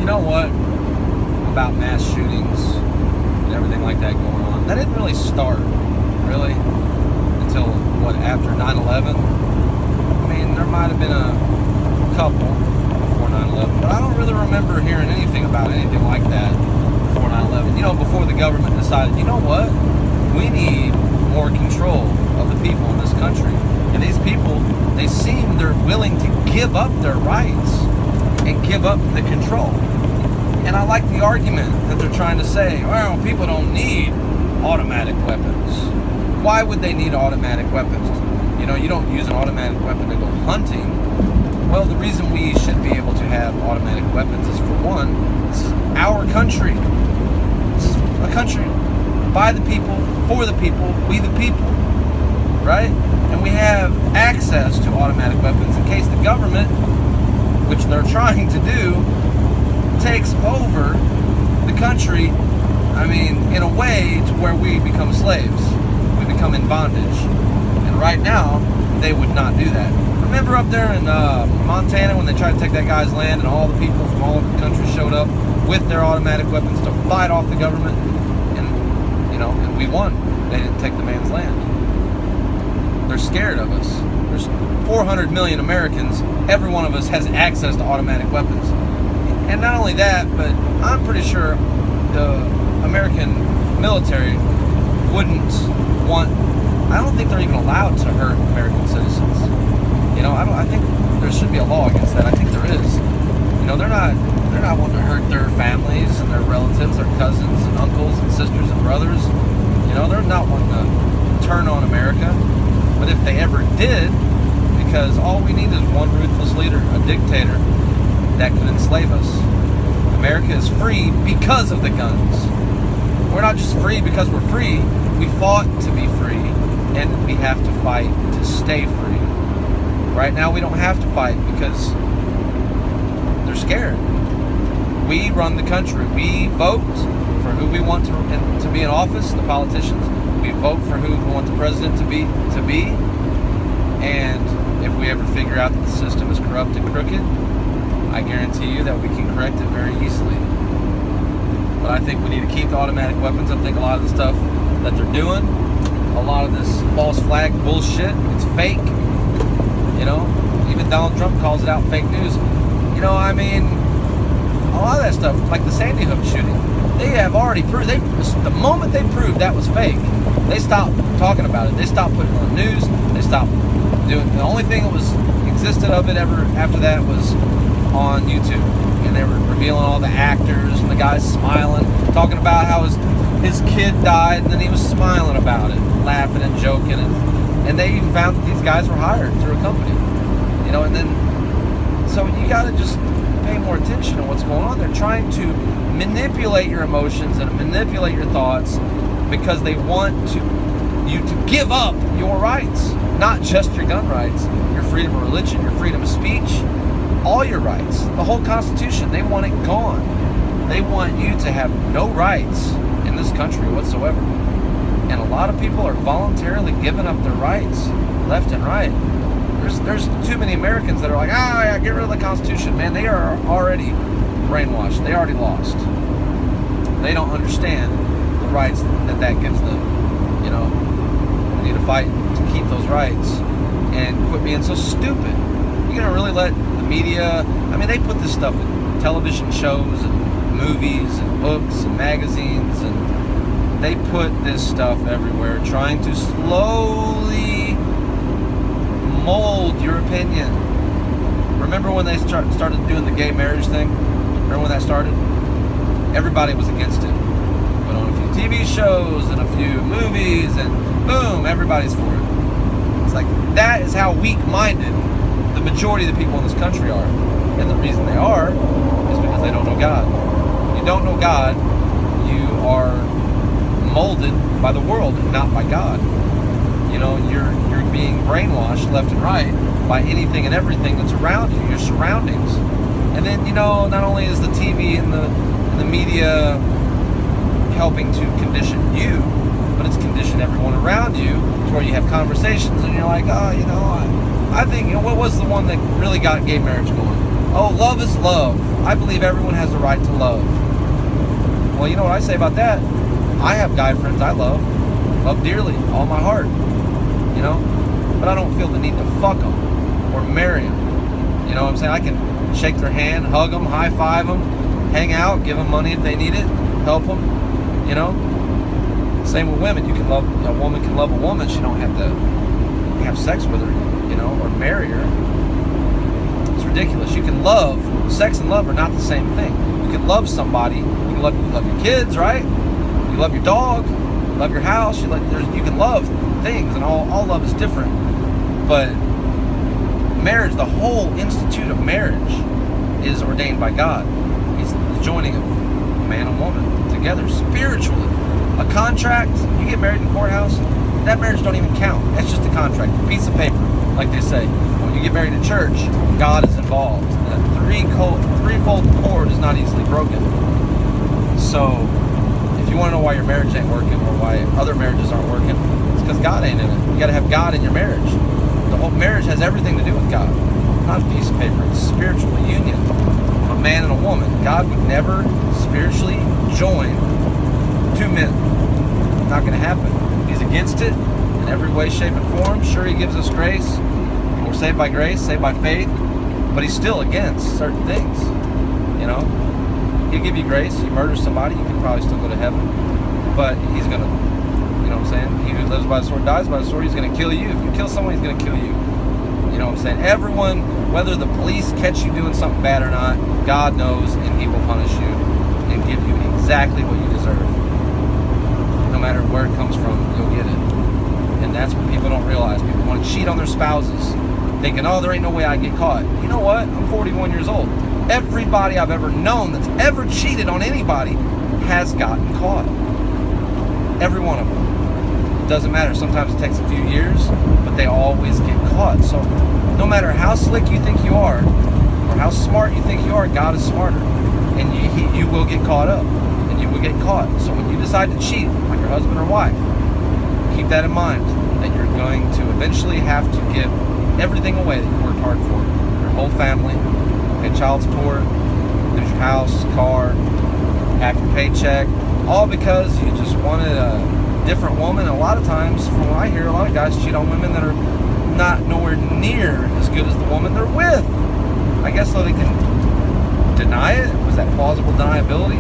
know what? About mass shootings and everything like that going on. That didn't really start, really, until, after 9/11? I mean, there might have been a couple before 9/11, but I don't really remember hearing anything about anything like that before 9/11. Before the government decided, you know what? We need more control of the people in this country. And these people, they're willing to give up their rights and give up the control. And I like the argument that they're trying to say, well, people don't need automatic weapons. Why would they need automatic weapons? You don't use an automatic weapon to go hunting. Well, the reason we should be able to have automatic weapons is, for one, this is our country. This is a country by the people, for the people, we the people, right? And we have access to automatic weapons in case the government, which they're trying to do, takes over the country, in a way to where we become slaves. We become in bondage. And right now, they would not do that. Remember up there in Montana when they tried to take that guy's land and all the people from all over the country showed up with their automatic weapons to fight off the government? And we won. They didn't take the man's land. They're scared of us. There's 400 million Americans. Every one of us has access to automatic weapons. And not only that, but I'm pretty sure the American military wouldn't want... I don't think they're even allowed to hurt American citizens. I think there should be a law against that. I think there is. They're not wanting to hurt their families and their relatives, their cousins and uncles and sisters and brothers. They're not wanting to turn on America. But if they ever did, because all we need is one ruthless leader, a dictator, that could enslave us. America is free because of the guns. We're not just free because we're free. We fought to be free, and we have to fight to stay free. Right now, we don't have to fight because they're scared. We run the country. We vote for who we want to be in office, the politicians. We vote for who we want the president to be. And if we ever figure out that the system is corrupt and crooked, I guarantee you that we can correct it very easily. But I think we need to keep the automatic weapons. I think a lot of the stuff that they're doing, a lot of this false flag bullshit, it's fake. Even Donald Trump calls it out fake news. A lot of that stuff, like the Sandy Hook shooting, they have already proved, the moment they proved that was fake, they stopped talking about it. They stopped putting it on the news. They stopped doing, the only thing that existed of it ever after that was on YouTube. And they were revealing all the actors and the guys smiling, talking about how his kid died, and then he was smiling about it, laughing and joking. And they even found that these guys were hired through a company. And then, so you got to just pay more attention to what's going on. They're trying to manipulate your emotions and manipulate your thoughts because they want you to give up your rights. Not just your gun rights, your freedom of religion, your freedom of speech, all your rights, the whole Constitution. They want it gone. They want you to have no rights in this country whatsoever. And a lot of people are voluntarily giving up their rights left and right. There's too many Americans that are like, yeah, get rid of the Constitution. Man, they are already brainwashed. They already lost. They don't understand the rights that gives them. We need to fight to keep those rights and quit being so stupid. You're going to really let the media... they put this stuff in television shows and movies and books and magazines, and they put this stuff everywhere, trying to slowly mold your opinion. Remember when they started doing the gay marriage thing? Remember when that started? Everybody was against it. Put on a few TV shows and a few movies, and boom, everybody's for it. It's like, that is how weak-minded the majority of the people in this country are. And the reason they are is because they don't know God. When you don't know God, you are molded by the world and not by God. You're being brainwashed left and right by anything and everything that's around you, your surroundings. And then, not only is the TV and the media helping to condition you, but it's conditioned everyone around you to where you have conversations and you're like, I think, what was the one that really got gay marriage going? Oh, love is love. I believe everyone has the right to love. Well, you know what I say about that? I have guy friends I love dearly, all my heart, you know? But I don't feel the need to fuck them or marry them. You know what I'm saying? I can shake their hand, hug them, high five them, hang out, give them money if they need it, help them, you know? Same with women. A woman can love a woman. She don't have to have sex with her, you know, or marry her. It's ridiculous. You can love. Sex and love are not the same thing. You can love somebody. You can love your kids, right? You love your dog. You love your house. You can love things, and all love is different. But marriage, the whole institute of marriage, is ordained by God. It's the joining of man and woman together spiritually. A contract, you get married in the courthouse, that marriage don't even count. That's just a contract, a piece of paper, like they say. When you get married in church, God is involved. And a threefold cord is not easily broken. So, if you want to know why your marriage ain't working or why other marriages aren't working, it's because God ain't in it. You got to have God in your marriage. The whole marriage has everything to do with God. Not a piece of paper. It's a spiritual union. A man and a woman. God would never spiritually join two men. Not going to happen. He's against it in every way, shape, and form. Sure, he gives us grace. We're saved by grace, saved by faith, but he's still against certain things. You know, he'll give you grace. You murder somebody, you can probably still go to heaven, but he's going to, you know what I'm saying? He who lives by the sword dies by the sword. He's going to kill you. If you kill someone, he's going to kill you. You know what I'm saying? Everyone, whether the police catch you doing something bad or not, God knows, and he will punish you and give you exactly what you deserve. No matter where it comes from, you'll get it. And that's what people don't realize. People want to cheat on their spouses, thinking, oh, there ain't no way I get caught. You know what? I'm 41 years old. Everybody I've ever known that's ever cheated on anybody has gotten caught. Every one of them. It doesn't matter. Sometimes it takes a few years, but they always get caught. So no matter how slick you think you are, or how smart you think you are, God is smarter. And you will get caught up. And you will get caught. So when you decide to cheat, like your husband or wife, keep that in mind, that you're going to eventually have to give everything away that you worked hard for. Your whole family, pay child support, lose your house, car, half your paycheck, all because you just wanted a different woman. A lot of times, from what I hear, a lot of guys cheat on women that are not nowhere near as good as the woman they're with. I guess so they can deny it. Was that plausible deniability?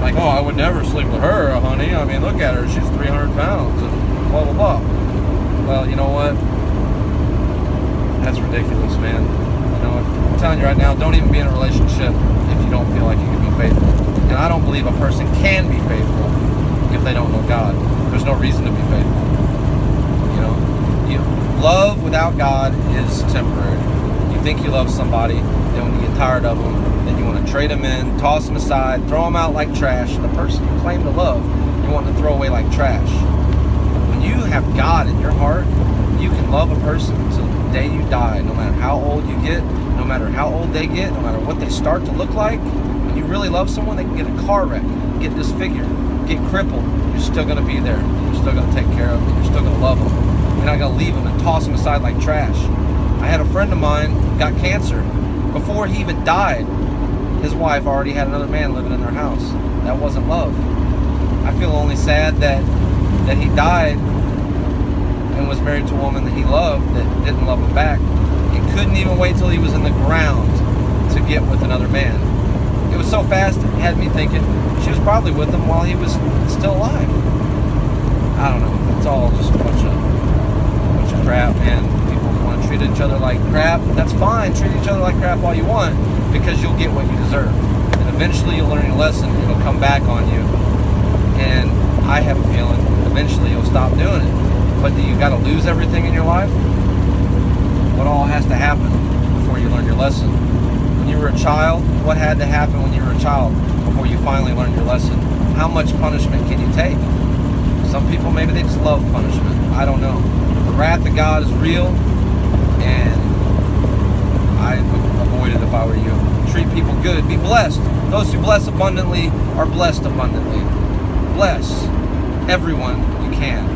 Like, oh, I would never sleep with her, honey. I mean, look at her. She's 300 pounds and blah, blah, blah. Well, you know what? That's ridiculous, man. You know, I'm telling you right now, don't even be in a relationship if you don't feel like you can be faithful. And I don't believe a person can be faithful if they don't know God. There's no reason to be faithful. You know, love without God is temporary. You think you love somebody, then when you get tired of them, then you want to trade them in, toss them aside, throw them out like trash. The person you claim to love, you want to throw away like trash. When you have God in your heart, you can love a person until the day you die, no matter how old you get, no matter how old they get, no matter what they start to look like. When you really love someone, they can get a car wreck, get disfigured, get crippled. You're still going to be there. You're still going to take care of them. You're still going to love them. You're not going to leave them and toss them aside like trash. I had a friend of mine got cancer. Before he even died, his wife already had another man living in their house. That wasn't love. I feel only sad that he died and was married to a woman that he loved that didn't love him back and couldn't even wait till he was in the ground to get with another man. It was so fast, it had me thinking she was probably with him while he was still alive. I don't know. It's all just a bunch of crap, man. People want to treat each other like crap. That's fine. Treat each other like crap all you want, because you'll get what you deserve. And eventually you'll learn your lesson. It'll come back on you. And I have a feeling eventually you'll stop doing it. But you got to lose everything in your life? What all has to happen before you learn your lesson? When you were a child, what had to happen when you were a child before you finally learned your lesson? How much punishment can you take? Some people, maybe they just love punishment. I don't know. The wrath of God is real, and I would avoid it if I were you. Treat people good. Be blessed. Those who bless abundantly are blessed abundantly. Bless everyone you can.